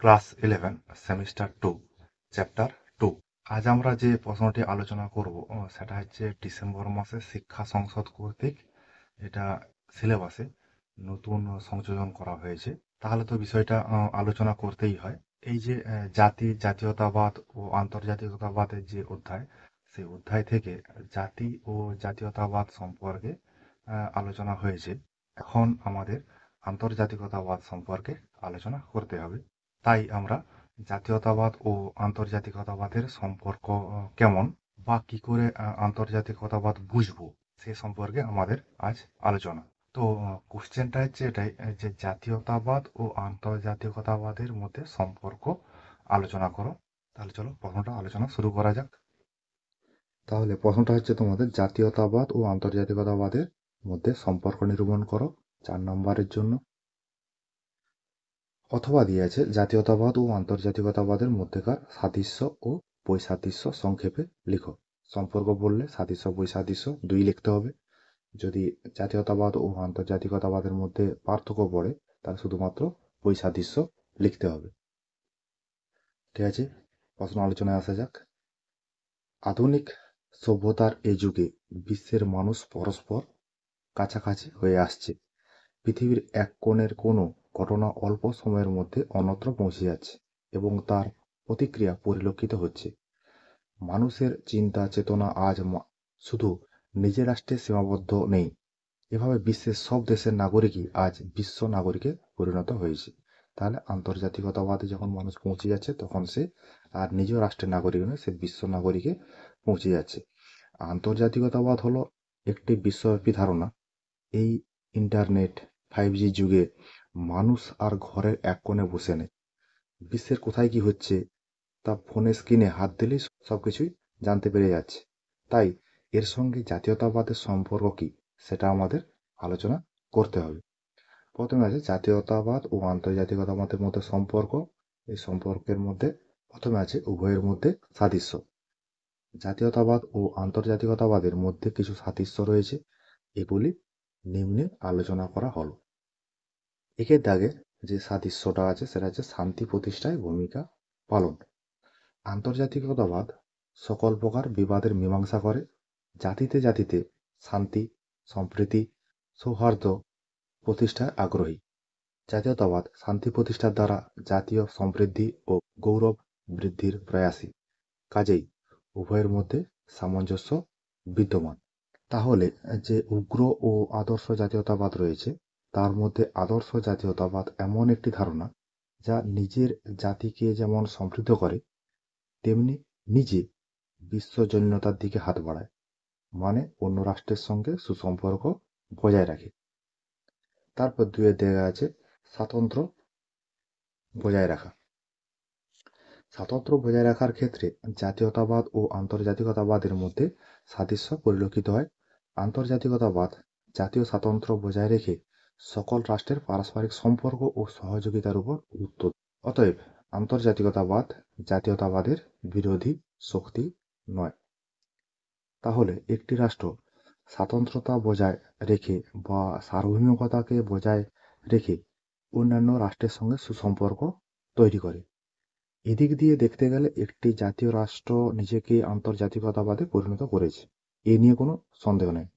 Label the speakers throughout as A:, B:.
A: Class 11 semester 2 chapter 2। আজ আমরা যে প্রশ্নটি আলোচনা করব সেটা হচ্ছে ডিসেম্বর মাসে শিক্ষা সংসদ কর্তৃক এটা সিলেবাসে নতুন সংযোজন করা হয়েছে। তাহলে তো বিষয়টা আলোচনা করতেই হয়। এই যে জাতীয়তাবাদ ও আন্তর্জাতিকতাবাদের যে অধ্যায়, সেই অধ্যায় থেকে জাতি ও জাতীয়তাবাদ সম্পর্কে আলোচনা হয়েছে। এখন আমাদের আন্তর্জাতিকতাবাদ সম্পর্কে আলোচনা করতে হবে। তাই আমরা জাতীয়তাবাদ ও আন্তর্জাতিকতাবাদের সম্পর্ক কেমন বা কি করে আন্তর্জাতিকতাবাদ বুঝবো সে সম্পর্কে আমাদের আজ আলোচনা। তো কোশ্চেনটা হচ্ছে এটাই যে জাতীয়তাবাদ ও আন্তর্জাতিকতাবাদের মধ্যে সম্পর্ক আলোচনা করো। তাহলে চলো প্রশ্নটা আলোচনা শুরু করা যাক। তাহলে প্রশ্নটা হচ্ছে তোমাদের জাতীয়তাবাদ ও আন্তর্জাতিকতাবাদের মধ্যে সম্পর্ক নিরূপণ করো 4 নম্বরের জন্য। অথবা দিয়েছে জাতীয়তাবাদ ও আন্তর্জাতিকতাবাদের মধ্যেকার সাদৃশ্য ও বৈসাদৃশ্য সংক্ষেপে লিখো। সম্পর্ক বললে সাদৃশ্য বৈসাদৃশ্য দুই লিখতে হবে। যদি জাতীয়তাবাদ ও আন্তর্জাতিকতাবাদের মধ্যে পার্থক্য পড়ে তাহলে শুধুমাত্র বৈসাদৃশ্য লিখতে হবে। ঠিক আছে, প্রশ্ন আলোচনায় আসা যাক। আধুনিক সভ্যতার এ যুগে বিশ্বের মানুষ পরস্পর কাছাকাছি হয়ে আসছে। পৃথিবীর এক কোণের কোনো ঘটনা অল্প সময়ের মধ্যে অন্যত্র পৌঁছে যাচ্ছে এবং তার প্রতিক্রিয়া পরিলক্ষিত হচ্ছে। মানুষের চিন্তা চেতনা আজ শুধু নিজের রাষ্ট্রে সীমাবদ্ধ নেই। এভাবে বিশ্বের সব দেশের নাগরিকই আজ বিশ্ব নাগরিকে পরিণত হয়েছে। তাহলে আন্তর্জাতিকতাবাদে যখন মানুষ পৌঁছে যাচ্ছে তখন সে আর নিজ রাষ্ট্রের নাগরিক নয়, সে বিশ্ব নাগরিকে পৌঁছে যাচ্ছে। আন্তর্জাতিকতাবাদ হলো একটি বিশ্বব্যাপী ধারণা। এই ইন্টারনেট 5G যুগে মানুষ আর ঘরের এক কোণে বসে নেই। বিশ্বের কোথায় কি হচ্ছে তা ফোনের স্ক্রিনে হাত দিলেই সবকিছুই জানতে পেরে যাচ্ছে। তাই এর সঙ্গে জাতীয়তাবাদের সম্পর্ক কি সেটা আমাদের আলোচনা করতে হবে। প্রথমে আছে জাতীয়তাবাদ ও আন্তর্জাতিকতাবাদের মধ্যে সম্পর্ক। এই সম্পর্কের মধ্যে প্রথমে আছে উভয়ের মধ্যে সাদৃশ্য। জাতীয়তাবাদ ও আন্তর্জাতিকতাবাদের মধ্যে কিছু সাদৃশ্য রয়েছে, এগুলি নিম্নে আলোচনা করা হলো। একের দাগে যে সাদৃশ্যটা আছে সেটা হচ্ছে শান্তি প্রতিষ্ঠায় ভূমিকা পালন। আন্তর্জাতিকতাবাদ সকল প্রকার বিবাদের মীমাংসা করে, জাতিতে জাতিতে শান্তি সম্প্রীতি সৌহার্দ্য প্রতিষ্ঠায় আগ্রহী। জাতীয়তাবাদ শান্তি প্রতিষ্ঠার দ্বারা জাতীয় সমৃদ্ধি ও গৌরব বৃদ্ধির প্রয়াসী। কাজেই উভয়ের মধ্যে সামঞ্জস্য বিদ্যমান। তাহলে যে উগ্র ও আদর্শ জাতীয়তাবাদ রয়েছে তার মধ্যে আদর্শ জাতীয়তাবাদ এমন একটি ধারণা যা নিজের জাতিকে যেমন সমৃদ্ধ করে তেমনি নিজে বিশ্বজনীনতার দিকে হাত বাড়ায়, মানে অন্য রাষ্ট্রের সঙ্গে সুসম্পর্ক বজায় রাখে। তারপর দুয়ে দেওয়া আছে স্বাতন্ত্র্য বজায় রাখা। স্বাতন্ত্র্য বজায় রাখার ক্ষেত্রে জাতীয়তাবাদ ও আন্তর্জাতিকতাবাদের মধ্যে সাদৃশ্য পরিলক্ষিত হয়। আন্তর্জাতিকতাবাদ জাতীয় স্বাতন্ত্র্য বজায় রেখে সকল রাষ্ট্রের পারস্পরিক সম্পর্ক ও সহযোগিতার উপর গুরুত্ব দেয়। অতএব আন্তর্জাতিকতাবাদ জাতীয়তাবাদের বিরোধী শক্তি নয়। তাহলে একটি রাষ্ট্র স্বাতন্ত্র্যতা বজায় রেখে বা সার্বভৌমিকতাকে বজায় রেখে অন্যান্য রাষ্ট্রের সঙ্গে সুসম্পর্ক তৈরি করে। এদিক দিয়ে দেখতে গেলে একটি জাতীয় রাষ্ট্র নিজেকে আন্তর্জাতিকতাবাদে পরিণত করেছে, এ নিয়ে কোনো সন্দেহ নেই।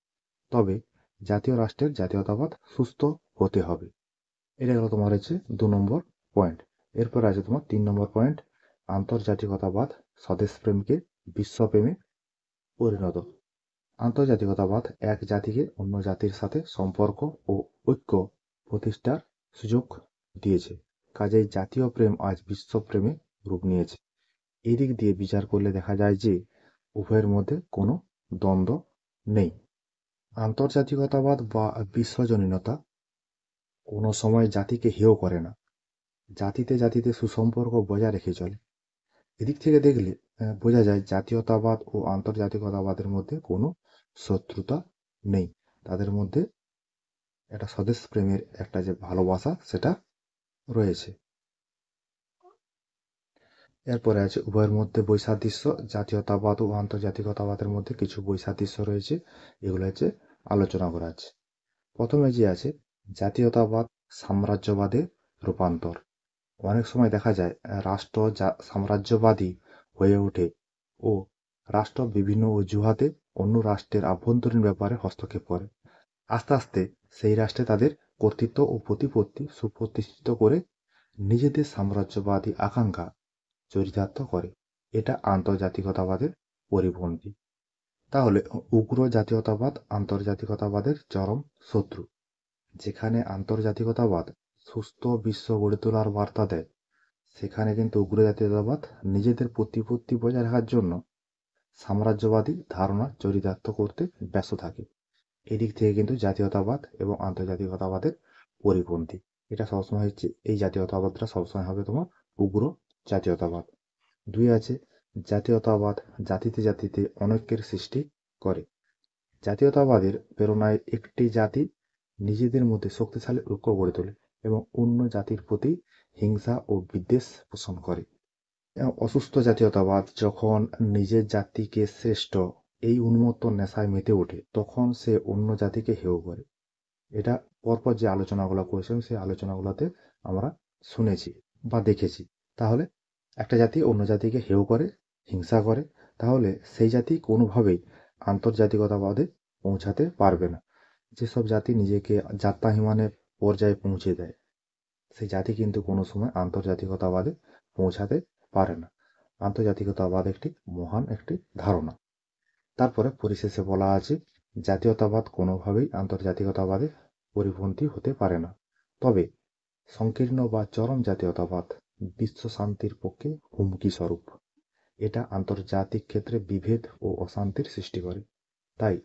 A: তবে জাতীয় রাষ্ট্রের জাতীয়তাবাদ সুস্থ হতে হবে। এটা গেল তোমার হচ্ছে 2 নম্বর পয়েন্ট। এরপর আছে তোমার 3 নম্বর পয়েন্ট, আন্তর্জাতিকতাবাদ স্বদেশপ্রেমকে বিশ্বপ্রেমে পরিণত। আন্তর্জাতিকতাবাদ এক জাতিকে অন্য জাতির সাথে সম্পর্ক ও ঐক্য প্রতিষ্ঠার সুযোগ দিয়েছে। কাজেই জাতীয় প্রেম আজ বিশ্বপ্রেমে রূপ নিয়েছে। এই দিক দিয়ে বিচার করলে দেখা যায় যে উভয়ের মধ্যে কোনো দ্বন্দ্ব নেই। আন্তর্জাতিকতাবাদ বা বিশ্বজনীনতা কোনো সময় জাতিকে হেয় করে না, জাতিতে জাতিতে সুসম্পর্ক বজায় রেখে চলে। এদিক থেকে দেখলে বোঝা যায় জাতীয়তাবাদ ও আন্তর্জাতিকতাবাদের মধ্যে কোনো শত্রুতা নেই, তাদের মধ্যে একটা স্বদেশ প্রেমের একটা যে ভালোবাসা সেটা রয়েছে। এরপরে আছে উভয়ের মধ্যে বৈসাদৃশ্য। জাতীয়তাবাদ ও আন্তর্জাতিকতাবাদের মধ্যে কিছু বৈসাদৃশ্য রয়েছে, এগুলো হচ্ছে আলোচনা করা আছে। প্রথমে যে আছে জাতীয়তাবাদ সাম্রাজ্যবাদে রূপান্তর। অনেক সময় দেখা যায় রাষ্ট্র সাম্রাজ্যবাদী হয়ে ওঠে ও রাষ্ট্র বিভিন্ন অজুহাতে অন্য রাষ্ট্রের আভ্যন্তরীণ ব্যাপারে হস্তক্ষেপ করে। আস্তে আস্তে সেই রাষ্ট্রে তাদের কর্তৃত্ব ও প্রতিপত্তি সুপ্রতিষ্ঠিত করে নিজেদের সাম্রাজ্যবাদী আকাঙ্ক্ষা চরিতার্থ করে। এটা আন্তর্জাতিকতাবাদের পরিপন্থী। তাহলে উগ্র জাতীয়তাবাদ আন্তর্জাতিকতাবাদের চরম শত্রু। যেখানে আন্তর্জাতিকতাবাদ সুস্থ বিশ্ব গড়ে তোলার বার্তা দেয়, সেখানে কিন্তু উগ্র জাতীয়তাবাদ নিজেদের প্রতিপত্তি বজায় রাখার জন্য সাম্রাজ্যবাদী ধারণা চরিতার্থ করতে ব্যস্ত থাকে। এদিক থেকে কিন্তু জাতীয়তাবাদ এবং আন্তর্জাতিকতাবাদের পরিপন্থী। এটা সবসময় হচ্ছে, এই জাতীয়তাবাদটা সবসময় হবে তোমার উগ্র জাতীয়তাবাদ। দুই আছে জাতীয়তাবাদ জাতিতে জাতিতে অনৈক্যের সৃষ্টি করে। জাতীয়তাবাদের প্রেরণায় একটি জাতি নিজেদের মধ্যে শক্তিশালী ঐক্য গড়ে তোলে এবং অন্য জাতির প্রতি হিংসা ও বিদ্বেষ পোষণ করে। অসুস্থ জাতীয়তাবাদ যখন নিজের জাতিকে শ্রেষ্ঠ এই উন্মত্ত নেশায় মেতে ওঠে, তখন সে অন্য জাতিকে হেয় করে। এটা পরপর যে আলোচনাগুলো করেছিলাম সেই আলোচনাগুলোতে আমরা শুনেছি বা দেখেছি। তাহলে একটা জাতি অন্য জাতিকে হেয় করে, হিংসা করে, তাহলে সেই জাতি কোনোভাবেই আন্তর্জাতিকতাবাদে পৌঁছাতে পারবে না। যেসব জাতি নিজেকে জাত্যাভিমানের পর্যায়ে পৌঁছে দেয়, সেই জাতি কিন্তু কোনো সময় আন্তর্জাতিকতাবাদে পৌঁছাতে পারে না। আন্তর্জাতিকতাবাদ একটি মহান একটি ধারণা। তারপরে পরিশেষে বলা আছে, জাতীয়তাবাদ কোনোভাবেই আন্তর্জাতিকতাবাদে পরিপন্থী হতে পারে না। তবে সংকীর্ণ বা চরম জাতীয়তাবাদ বিশ্ব শান্তির পক্ষে হুমকি স্বরূপ। এটা আন্তর্জাতিক ক্ষেত্রে বিভেদ ও অশান্তির সৃষ্টি করে। তাই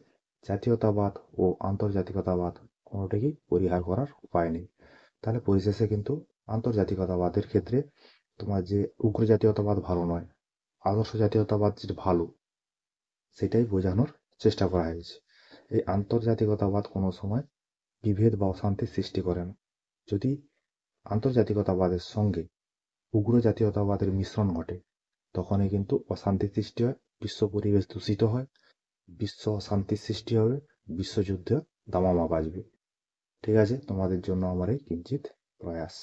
A: জাতীয়তাবাদ ও আন্তর্জাতিকতাবাদ কোনোটিকেই পরিহার করার উপায় নেই। তাহলে পরিশেষে কিন্তু আন্তর্জাতিকতাবাদের ক্ষেত্রে তোমার যে উগ্র জাতীয়তাবাদ ভালো নয়, আদর্শ জাতীয়তাবাদ যেটা ভালো, সেটাই বোঝানোর চেষ্টা করা হয়েছে। এই আন্তর্জাতিকতাবাদ কোনো সময় বিভেদ বা অশান্তির সৃষ্টি করে না। যদি আন্তর্জাতিকতাবাদের সঙ্গে উগ্র জাতীয়তাবাদের মিশ্রণ ঘটে, তখনই কিন্তু অশান্তির সৃষ্টি হয়, বিশ্ব পরিবেশ দূষিত হয়, বিশ্ব অশান্তির সৃষ্টি হবে, বিশ্বযুদ্ধে দামামা বাজবে। ঠিক আছে, তোমাদের জন্য আমার এই কিঞ্চিত প্রয়াস।